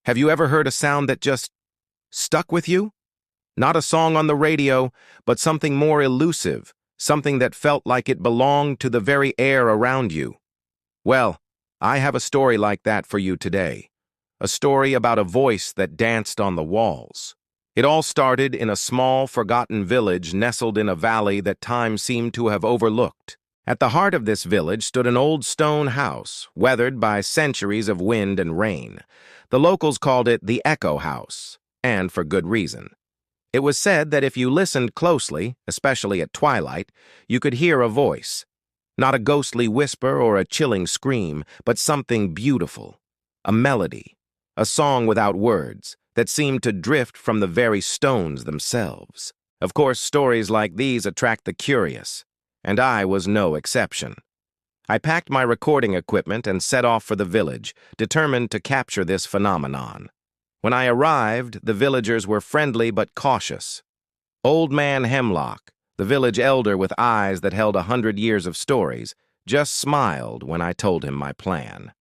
Have you ever heard a sound that just stuck with you? Not a song on the radio, but something more elusive, something that felt like it belonged to the very air around you. Well, I have a story like that for you today. A story about a voice that danced on the walls. It all started in a small, forgotten village nestled in a valley that time seemed to have overlooked. At the heart of this village stood an old stone house, weathered by centuries of wind and rain. The locals called it the Echo House, and for good reason. It was said that if you listened closely, especially at twilight, you could hear a voice. Not a ghostly whisper or a chilling scream, but something beautiful. A melody. A song without words that seemed to drift from the very stones themselves. Of course, stories like these attract the curious, and I was no exception. I packed my recording equipment and set off for the village, determined to capture this phenomenon. When I arrived, the villagers were friendly but cautious. Old Man Hemlock, the village elder with eyes that held 100 years of stories, just smiled when I told him my plan.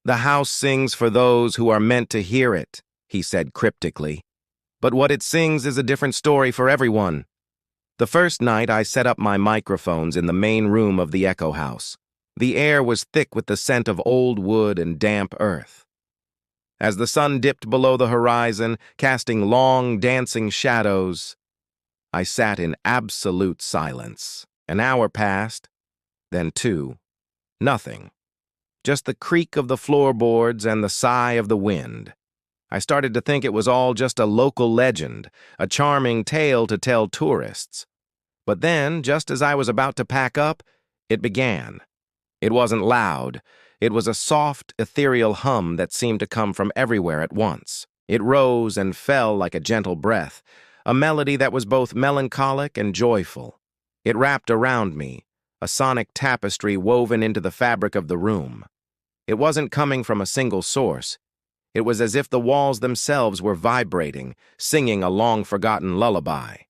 "The house sings for those who are meant to hear it," he said cryptically. "But what it sings is a different story for everyone." The first night, I set up my microphones in the main room of the Echo House. The air was thick with the scent of old wood and damp earth. As the sun dipped below the horizon, casting long, dancing shadows, I sat in absolute silence. An hour passed, then two. Nothing. Just the creak of the floorboards and the sigh of the wind. I started to think it was all just a local legend, a charming tale to tell tourists. But then, just as I was about to pack up, it began. It wasn't loud. It was a soft, ethereal hum that seemed to come from everywhere at once. It rose and fell like a gentle breath, a melody that was both melancholic and joyful. It wrapped around me, a sonic tapestry woven into the fabric of the room. It wasn't coming from a single source. It was as if the walls themselves were vibrating, singing a long-forgotten lullaby.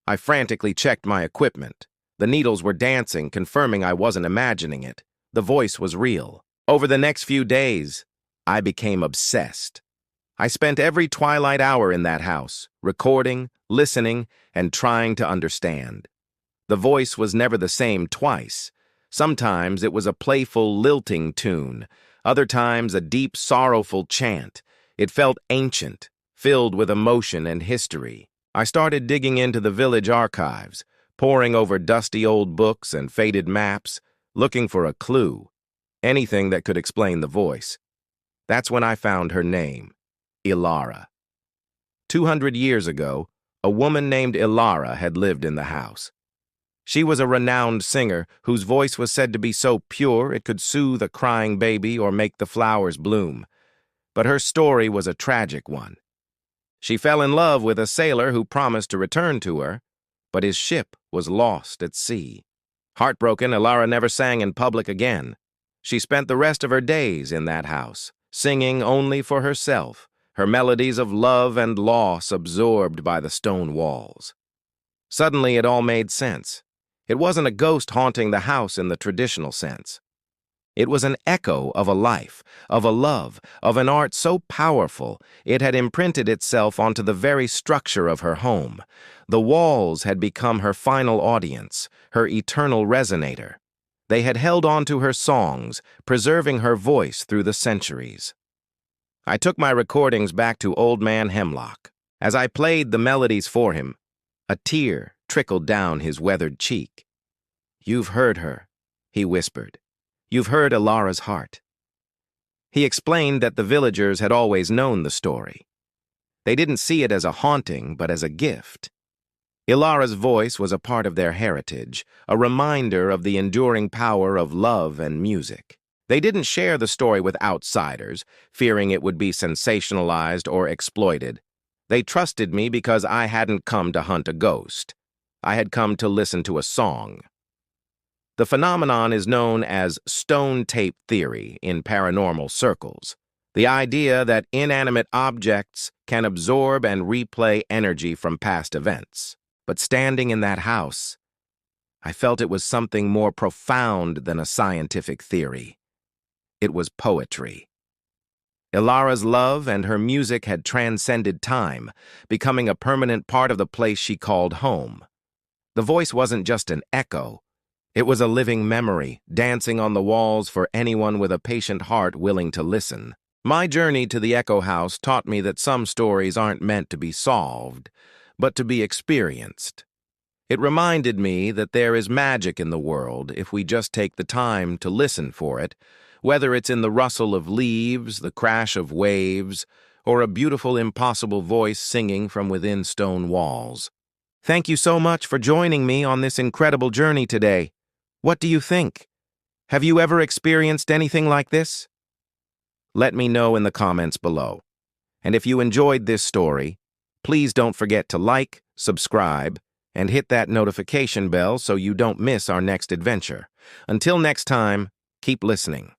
I frantically checked my equipment. The needles were dancing, confirming I wasn't imagining it. The voice was real. Over the next few days, I became obsessed. I spent every twilight hour in that house, recording, listening, and trying to understand. The voice was never the same twice. Sometimes it was a playful, lilting tune. Other times a deep, sorrowful chant. It felt ancient, filled with emotion and history. I started digging into the village archives, poring over dusty old books and faded maps, looking for a clue, anything that could explain the voice. That's when I found her name, Ilara. 200 years ago, a woman named Ilara had lived in the house. She was a renowned singer whose voice was said to be so pure it could soothe a crying baby or make the flowers bloom. But her story was a tragic one. She fell in love with a sailor who promised to return to her, but his ship was lost at sea. Heartbroken, Ilara never sang in public again. She spent the rest of her days in that house, singing only for herself, her melodies of love and loss absorbed by the stone walls. Suddenly, it all made sense. It wasn't a ghost haunting the house in the traditional sense. It was an echo of a life, of a love, of an art so powerful it had imprinted itself onto the very structure of her home. The walls had become her final audience, her eternal resonator. They had held on to her songs, preserving her voice through the centuries. I took my recordings back to Old Man Hemlock. As I played the melodies for him, a tear trickled down his weathered cheek. "You've heard her," he whispered. "You've heard Ilara's heart." He explained that the villagers had always known the story. They didn't see it as a haunting, but as a gift. Ilara's voice was a part of their heritage, a reminder of the enduring power of love and music. They didn't share the story with outsiders, fearing it would be sensationalized or exploited. They trusted me because I hadn't come to hunt a ghost. I had come to listen to a song. The phenomenon is known as stone tape theory in paranormal circles, the idea that inanimate objects can absorb and replay energy from past events. But standing in that house, I felt it was something more profound than a scientific theory. It was poetry. Ilara's love and her music had transcended time, becoming a permanent part of the place she called home. The voice wasn't just an echo. It was a living memory, dancing on the walls for anyone with a patient heart willing to listen. My journey to the Echo House taught me that some stories aren't meant to be solved, but to be experienced. It reminded me that there is magic in the world if we just take the time to listen for it, whether it's in the rustle of leaves, the crash of waves, or a beautiful, impossible voice singing from within stone walls. Thank you so much for joining me on this incredible journey today. What do you think? Have you ever experienced anything like this? Let me know in the comments below. And if you enjoyed this story, please don't forget to like, subscribe, and hit that notification bell so you don't miss our next adventure. Until next time, keep listening.